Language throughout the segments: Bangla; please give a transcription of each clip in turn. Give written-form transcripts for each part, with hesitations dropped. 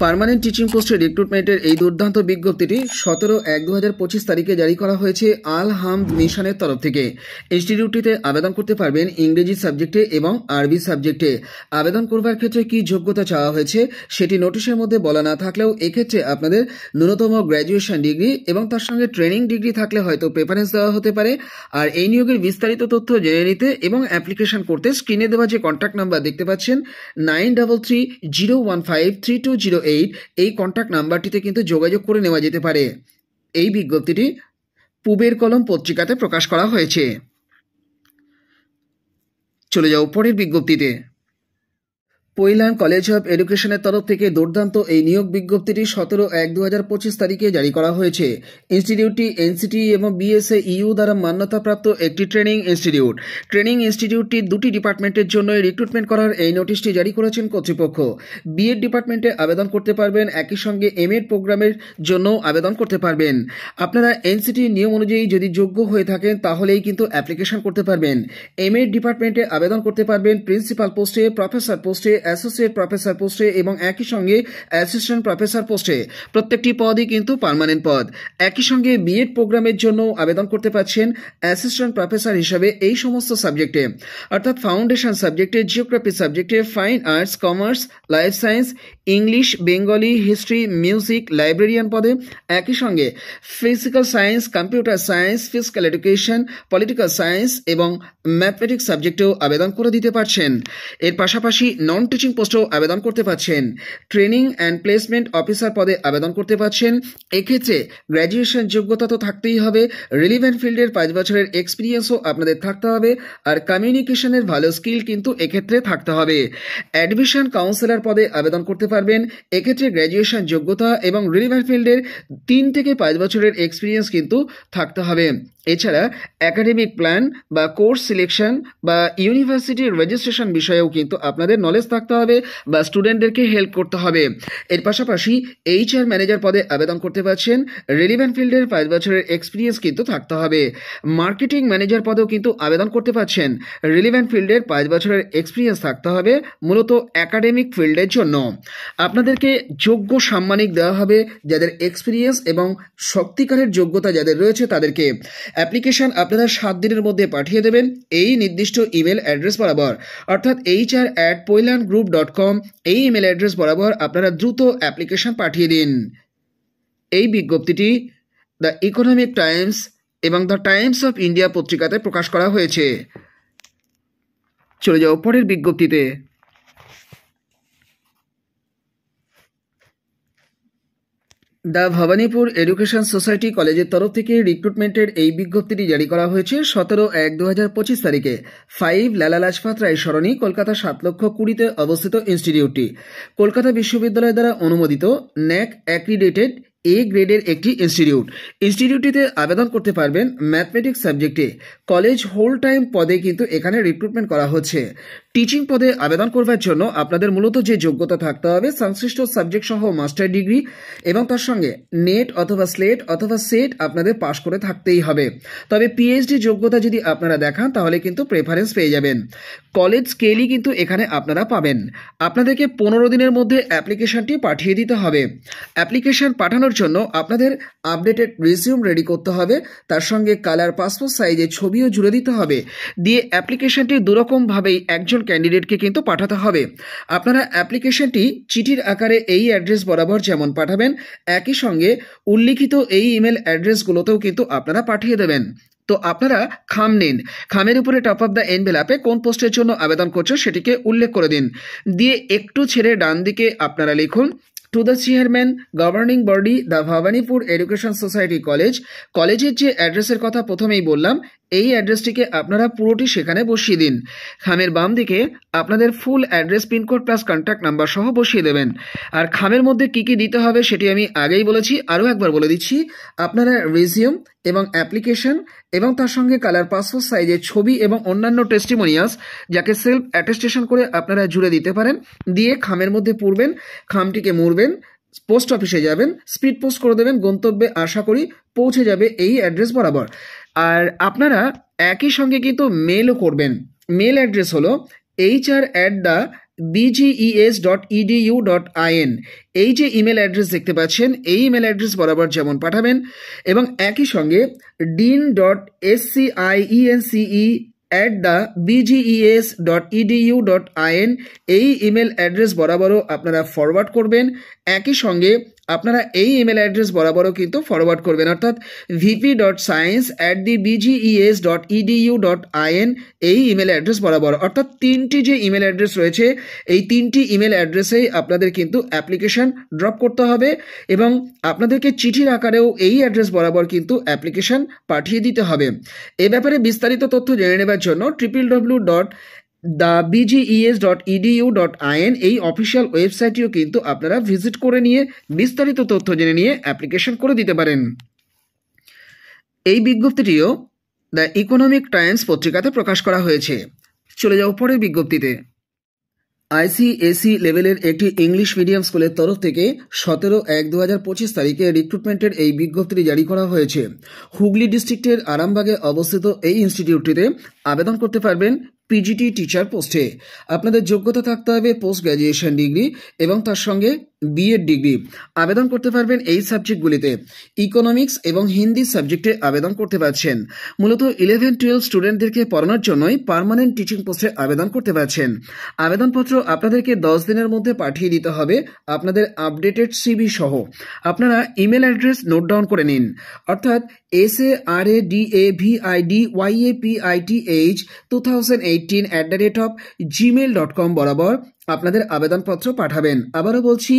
পার্মানেন্ট টিচিং পোস্টে রিক্রুটমেন্টের এই দুর্দান্ত বিজ্ঞপ্তিটি 17/1/2025 তারিখে জারি করা হয়েছে আল হামদ মিশনের তরফ থেকে। ইনস্টিটিউটটিতে আবেদন করতে পারবেন ইংরেজি সাবজেক্টে এবং আরবি সাবজেক্টে। আবেদন করবার ক্ষেত্রে কি যোগ্যতা চাওয়া হয়েছে সেটি নোটিশের মধ্যে বলা না থাকলেও এক্ষেত্রে আপনাদের ন্যূনতম গ্র্যাজুয়েশন ডিগ্রি এবং তার সঙ্গে ট্রেনিং ডিগ্রি থাকলে হয়তো প্রেফারেন্স দেওয়া হতে পারে। আর এই নিয়োগের বিস্তারিত তথ্য জেনে নিতে এবং অ্যাপ্লিকেশন করতে স্ক্রিনে দেওয়া যে কন্ট্যাক্ট নাম্বার দেখতে পাচ্ছেন 9330153208 এই কন্ট্যাক্ট নাম্বারটিতে কিন্তু যোগাযোগ করে নেওয়া যেতে পারে। এই বিজ্ঞপ্তিটি পূবের কলম পত্রিকাতে প্রকাশ করা হয়েছে। চলে যাও পরের বিজ্ঞপ্তিতে। পৈলাং কলেজ অফ এডুকেশনের তরফ থেকে দুর্দান্ত এই নিয়োগ বিজ্ঞপ্তিটি 17/1/2025 তারিখে জারি করা হয়েছে। ইনস্টিটিউটটি এনসিটি এবং বিএসএ ইউ দ্বারা মান্যতাপ্রাপ্ত একটি ট্রেনিং ইনস্টিটিউট। ট্রেনিং ইনস্টিটিউটটি দুটি ডিপার্টমেন্টের জন্য রিক্রুটমেন্ট করার এই নোটিশটি জারি করেছেন কর্তৃপক্ষ। বিএড ডিপার্টমেন্টে আবেদন করতে পারবেন, একই সঙ্গে এমএড প্রোগ্রামের জন্য আবেদন করতে পারবেন। আপনারা এনসিটি নিয়ম অনুযায়ী যদি যোগ্য হয়ে থাকেন তাহলেই কিন্তু অ্যাপ্লিকেশন করতে পারবেন। এমএড ডিপার্টমেন্টে আবেদন করতে পারবেন প্রিন্সিপাল পোস্টে, প্রফেসর পোস্টে, অ্যাসোসিয়েট প্রফেসর পোস্টে এবং একই সঙ্গে অ্যাসিস্ট্যান্ট প্রফেসর পোস্টে। প্রত্যেকটি পদই কিন্তু পার্মানেন্ট পদ। একই সঙ্গে বিএড প্রোগ্রামের জন্য আবেদন করতে পারছেন অ্যাসিস্ট্যান্ট প্রফেসর হিসাবে এই সমস্ত সাবজেক্টে, অর্থাৎ ফাউন্ডেশন সাবজেক্টে, জিওগ্রাফি সাবজেক্টে, fine arts, commerce, life science, English, Bengali, history, music, librarian পদে। একই সঙ্গে physical science, computer science, physical education, political science এবং ম্যাথমেটিক্স সাবজেক্টেও আবেদন করে দিতে পারছেন। এর পাশাপাশি নন টিচিং পোস্টেও আবেদন করতে পারছেন। ট্রেনিং অ্যান্ড প্লেসমেন্ট অফিসার পদে আবেদন করতে পারছেন। এক্ষেত্রে গ্র্যাজুয়েশন যোগ্যতা তো থাকতেই হবে, রিলিভেন্ট ফিল্ডের 5 বছরের এক্সপিরিয়েন্সও আপনাদের থাকতে হবে, আর কমিউনিকেশনের ভালো স্কিল কিন্তু এক্ষেত্রে থাকতে হবে। অ্যাডমিশন কাউন্সিলর পদে আবেদন করতে পারবেন। এক্ষেত্রে গ্র্যাজুয়েশন যোগ্যতা এবং রিলিভেন্ট ফিল্ডের 3 থেকে 5 বছরের এক্সপিরিয়েন্স কিন্তু থাকতে হবে। এছাড়া একাডেমিক প্ল্যান বা কোর্স সিলেকশন বা ইউনিভার্সিটি রেজিস্ট্রেশন বিষয়েও কিন্তু আপনাদের নলেজ থাকতে হবে বা স্টুডেন্টদেরকে হেল্প করতে হবে। এর পাশাপাশি এইচআর ম্যানেজার পদে আবেদন করতে পারছেন। রিলিভেন্ট ফিল্ডের 5 বছরের এক্সপিরিয়েন্স কিন্তু থাকতে হবে। মার্কেটিং ম্যানেজার পদেও কিন্তু আবেদন করতে পারছেন। রিলিভেন্ট ফিল্ডের 5 বছরের এক্সপিরিয়েন্স থাকতে হবে মূলত একাডেমিক ফিল্ডের জন্য। আপনাদেরকে যোগ্য সাম্মানিক দেওয়া হবে যাদের এক্সপিরিয়েন্স এবং সত্যিকারের যোগ্যতা যাদের রয়েছে তাদেরকে। অ্যাপ্লিকেশন আপনারা 7 দিনের মধ্যে পাঠিয়ে দেবেন এই নির্দিষ্ট ইমেল অ্যাড্রেস বরাবর, অর্থাৎ hr@poilangroup.com এই ইমেল অ্যাড্রেস বরাবর আপনারা দ্রুত অ্যাপ্লিকেশন পাঠিয়ে দিন। এই বিজ্ঞপ্তিটি দ্য ইকোনমিক টাইমস এবং দ্য টাইমস অফ ইন্ডিয়া পত্রিকাতে প্রকাশ করা হয়েছে। চলে যাও পরের বিজ্ঞপ্তিতে। দ্য ভবানীপুর এডুকেশন সোসাইটি কলেজের তরফ থেকে রিক্রুটমেন্টের এই বিজ্ঞপ্তিটি জারি করা হয়েছে 17/1/2025 তারিখে। 5 লালা লাজপত রায় সরণি, কলকাতা 7,20,000-তে অবস্থিত ইনস্টিটিউটটি কলকাতা বিশ্ববিদ্যালয় দ্বারা অনুমোদিত ন্যাক অ্যাক্রিডেটেড এ গ্রেডের একটি ইনস্টিটিউট। ইনস্টিটিউটটিতে আবেদন করতে পারবেন ম্যাথমেটিক্স সাবজেক্টে। কলেজ হোল টাইম পদে কিন্তু এখানে রিক্রুটমেন্ট করা হচ্ছে। টিচিং পদে আবেদন করবার জন্য আপনাদের মূলত যে যোগ্যতা থাকতে হবে সংশ্লিষ্ট সাবজেক্ট সহ মাস্টার ডিগ্রি এবং তার সঙ্গে নেট অথবা স্লেট অথবা সেট আপনাদের পাশ করে থাকতেই হবে। তবে পিএইচডি যোগ্যতা যদি আপনারা দেখান তাহলে কিন্তু প্রেফারেন্স পেয়ে যাবেন। কলেজ স্কেলই কিন্তু এখানে আপনারা পাবেন। আপনাদেরকে 15 দিনের মধ্যে অ্যাপ্লিকেশনটি পাঠিয়ে দিতে হবে। অ্যাপ্লিকেশন পাঠানোর জন্য আপনাদের আপডেটেড রিজিউম রেডি করতে হবে, তার সঙ্গে কালার পাসপোর্ট সাইজে ছবিও জুড়ে দিতে হবে। দিয়ে অ্যাপ্লিকেশনটি দুরকমভাবেই একজন ক্যান্ডিডেটকে কিন্তু পাঠাতে হবে। আপনারা অ্যাপ্লিকেশনটি চিঠির আকারে এই অ্যাড্রেস বরাবর যেমন পাঠাবেন একই সঙ্গে উল্লিখিত এই ইমেল অ্যাড্রেসগুলোতেও কিন্তু আপনারা পাঠিয়ে দেবেন। তো আপনারা খাম নিন, খামের উপরে টপ অফ দ্য এনভেলপে কোন পোস্টের জন্য আবেদন করছো সেটিকে উল্লেখ করে দিন। দিয়ে একটু ছেড়ে ডান দিকে আপনারা লিখুন to the chairman governing body the Bhawanipur education society college. কলেজের যে অ্যাড্রেসের কথা প্রথমেই বললাম এই অ্যাড্রেসটিকে আপনারা পুরোটি সেখানে বসিয়ে দিন। খামের বাম দিকে আপনাদের full address, pincode plus contact number সহ বসিয়ে দেবেন। আর খামের মধ্যে কি কি দিতে হবে সেটি আমি আগেই বলেছি, আরও একবার বলে দিচ্ছি। আপনারা রিজিউম এবং অ্যাপ্লিকেশন এবং তার সঙ্গে কালার পাসপোর্ট সাইজের ছবি এবং অন্যান্য টেস্টিমোনিয়ালস যাকে সেলফ অ্যাটেস্টেশন করে আপনারা জুড়ে দিতে পারেন, দিয়ে খামের মধ্যে পুরবেন। খামটিকে মুড়বেন, পোস্ট অফিসে যাবেন, স্পিড পোস্ট করে দেবেন, গন্তব্যে আশা করি পৌঁছে যাবে এই অ্যাড্রেস বরাবর। আর আপনারা একই সঙ্গে কিন্তু মেলও করবেন। মেল অ্যাড্রেস হলো hr@the bges.edu.in এই যে ইমেল অ্যাড্রেস দেখতে পাচ্ছেন, এই ইমেল অ্যাড্রেস বরাবর যেমন পাঠাবেন এবং একই সঙ্গে dean.scIENCE@bges.edu.in এই ইমেল অ্যাড্রেস বরাবরও আপনারা ফরওয়ার্ড করবেন। একই সঙ্গে আপনারা এই ইমেল অ্যাড্রেস বরাবরও কিন্তু ফরওয়ার্ড করবেন, অর্থাৎ vp.science@bges.edu.in এই ইমেল অ্যাড্রেস বরাবর। অর্থাৎ তিনটি যে ইমেল অ্যাড্রেস রয়েছে, এই তিনটি ইমেল অ্যাড্রেসেই আপনাদের কিন্তু অ্যাপ্লিকেশন ড্রপ করতে হবে এবং আপনাদেরকে চিঠির আকারেও এই অ্যাড্রেস বরাবর কিন্তু অ্যাপ্লিকেশন পাঠিয়ে দিতে হবে। এ ব্যাপারে বিস্তারিত তথ্য জেনে নেবার জন্য www.bges.edu.in এই অফিসিয়াল ওয়েবসাইটটিও কিন্তু আপনারা ভিজিট করে নিয়ে বিস্তারিত তথ্য জেনে নিয়ে অ্যাপ্লিকেশন করে দিতে পারেন। এই বিজ্ঞপ্তিটিও দ্য ইকোনমিক টাইমস পত্রিকাতে প্রকাশ করা হয়েছে। চলে যাও পরের বিজ্ঞপ্তিতে। আইসিএসই লেভেলের একটি ইংলিশ মিডিয়াম স্কুলের তরফ থেকে 17/1/2025 তারিখে রিক্রুটমেন্টের এই বিজ্ঞপ্তিটি জারি করা হয়েছে। হুগলি ডিস্ট্রিক্টের আরামবাগে অবস্থিত এই ইনস্টিটিউটটিতে আবেদন করতে পারবেন পিজিটি টিচার পোস্টে। আপনাদের যোগ্যতা থাকতে হবে পোস্ট গ্র্যাজুয়েশন ডিগ্রি এবং তার সঙ্গে বিএড ডিগ্রি। আবেদন করতে পারবেন এই সাবজেক্টগুলিতে। ইকোনমিক্স এবং হিন্দি সাবজেক্টে আবেদন করতে পারছেন। মূলত 11-12 স্টুডেন্টদেরকে পড়ানোর জন্যই পার্মানেন্ট টিচিং পোস্টে আবেদন করতে পারছেন। আবেদনপত্র আপনাদেরকে 10 দিনের মধ্যে পাঠিয়ে দিতে হবে আপনাদের আপডেটেড সিভি সহ। আপনারা ইমেল অ্যাড্রেস নোট ডাউন করে নিন, অর্থাৎ saradapipith2018@gmail.com বরাবর আপনাদের আবেদনপত্র পাঠাবেন। আবারও বলছি,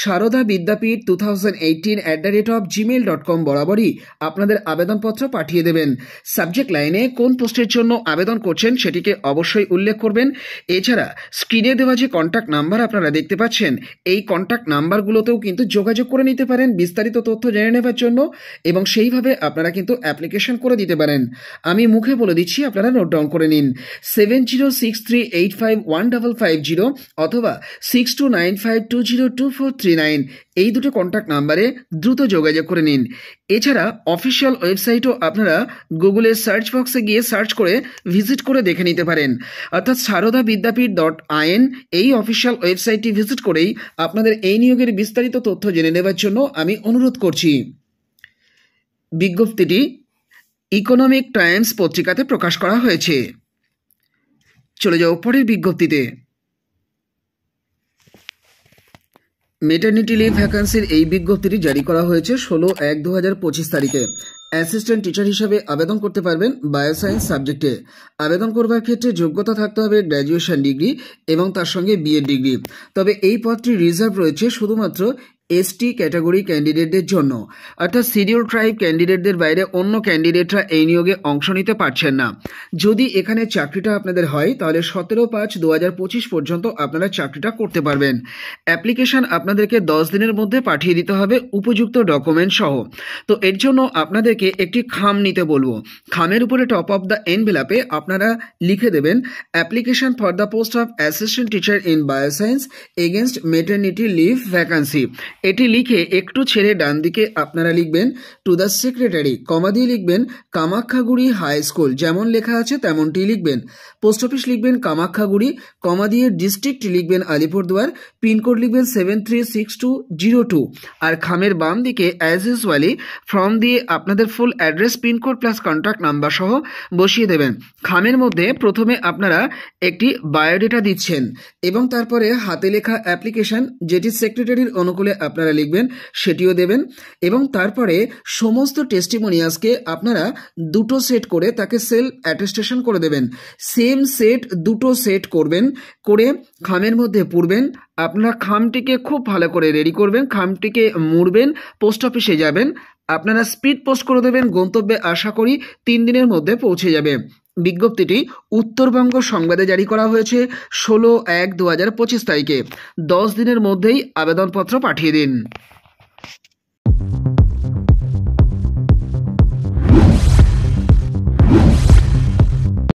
সারদা বিদ্যাপীঠ 2018@gmail.com বরাবরই আপনাদের আবেদনপত্র পাঠিয়ে দেবেন। সাবজেক্ট লাইনে কোন পোস্টের জন্য আবেদন করছেন সেটিকে অবশ্যই উল্লেখ করবেন। এছাড়া স্ক্রিনে দেওয়া যে কন্ট্যাক্ট নাম্বার আপনারা দেখতে পাচ্ছেন, এই কন্ট্যাক্ট নাম্বারগুলোতেও কিন্তু যোগাযোগ করে নিতে পারেন বিস্তারিত তথ্য জেনে নেবার জন্য এবং সেইভাবে আপনারা কিন্তু অ্যাপ্লিকেশন করে দিতে পারেন। আমি মুখে বলে দিচ্ছি, আপনারা নোট ডাউন করে নিন। 7063851550 অথবা 6295202439 এই দুটো কন্ট্যাক্ট নাম্বারে দ্রুত যোগাযোগ করে নিন। এছাড়া অফিসিয়াল ওয়েবসাইটও আপনারা গুগলের সার্চ বক্সে গিয়ে সার্চ করে ভিজিট করে দেখে নিতে পারেন, অর্থাৎ sarodhabidyapith.in এই অফিসিয়াল ওয়েবসাইটটি ভিজিট করেই আপনাদের এই নিয়োগের বিস্তারিত তথ্য জেনে নেবার জন্য আমি অনুরোধ করছি। বিজ্ঞপ্তিটি ইকোনমিক টাইমস পত্রিকাতে প্রকাশ করা হয়েছে। চলে যাও পরের বিজ্ঞপ্তিতে। মেটার্নিটি লিভ ভ্যাকান্সির এই বিজ্ঞপ্তিটি জারি করা হয়েছে 16/1/2025 তারিখে। অ্যাসিস্ট্যান্ট টিচার হিসাবে আবেদন করতে পারবেন বায়োসায়েন্স সাবজেক্টে। আবেদন করবার ক্ষেত্রে যোগ্যতা থাকতে হবে গ্র্যাজুয়েশন ডিগ্রি এবং তার সঙ্গে বিএড ডিগ্রি। তবে এই পদটি রিজার্ভ রয়েছে শুধুমাত্র এসটি ক্যাটাগরি ক্যান্ডিডেটদের জন্য, অর্থাৎ শিডিউল ট্রাইব ক্যান্ডিডেটদের বাইরে অন্য ক্যান্ডিডেটরা এই নিয়োগে অংশ নিতে পারছেন না। যদি এখানে চাকরিটা আপনাদের হয় তাহলে 17/5/2025 পর্যন্ত আপনারা চাকরিটা করতে পারবেন। অ্যাপ্লিকেশন আপনাদেরকে 10 দিনের মধ্যে পাঠিয়ে দিতে হবে উপযুক্ত ডকুমেন্ট সহ। তো এর জন্য আপনাদেরকে একটি খাম নিতে বলবো। খামের উপরে টপ অফ দ্য এনভেলপে আপনারা লিখে দেবেন application for the post of assistant teacher in bioscience against maternity leave vacancy. এটি লিখে একটু ছেড়ে ডান দিকে আপনারা লিখবেন টু দ্য সেক্রেটারি, কমা দিয়ে লিখবেন কামাখ্যাগুড়ি হাই স্কুল, যেমন লেখা আছে তেমনটি লিখবেন। পোস্ট অফিস লিখবেন কামাখ্যাগুড়ি, কমা দিয়ে ডিস্ট্রিক্ট লিখবেন আলিপুরদুয়ার, পিনকোড লিখবেন 736202। আর খামের বাম দিকে অ্যাজ ইউজুয়ালি ফর্ম দিয়ে আপনাদের full address, pincode plus contact number সহ বসিয়ে দেবেন। খামের মধ্যে প্রথমে আপনারা একটি বায়োডেটা দিচ্ছেন এবং তারপরে হাতে লেখা অ্যাপ্লিকেশন, যেটি সেক্রেটারির অনুকূলে আপনারা লিখবেন, সেটিও দেবেন এবং তারপরে সমস্ত টেস্টিমোনিয়ালসকে আপনারা দুটো সেট করে তাকে সেলফ অ্যাটেস্টেশন করে দেবেন। সেম সেট দুটো সেট করবেন, করে খামের মধ্যে পুরবেন। আপনারা খামটিকে খুব ভালো করে রেডি করবেন, খামটিকে মুড়বেন, পোস্ট অফিসে যাবেন, আপনারা স্পিড পোস্ট করে দেবেন। গন্তব্যে আশা করি 3 দিনের মধ্যে পৌঁছে যাবে। বিজ্ঞপ্তিটি উত্তরবঙ্গ সংবাদে জারি করা হয়েছে 16/1/2025 তারিখে। 10 দিনের মধ্যেই আবেদনপত্র পাঠিয়ে দিন।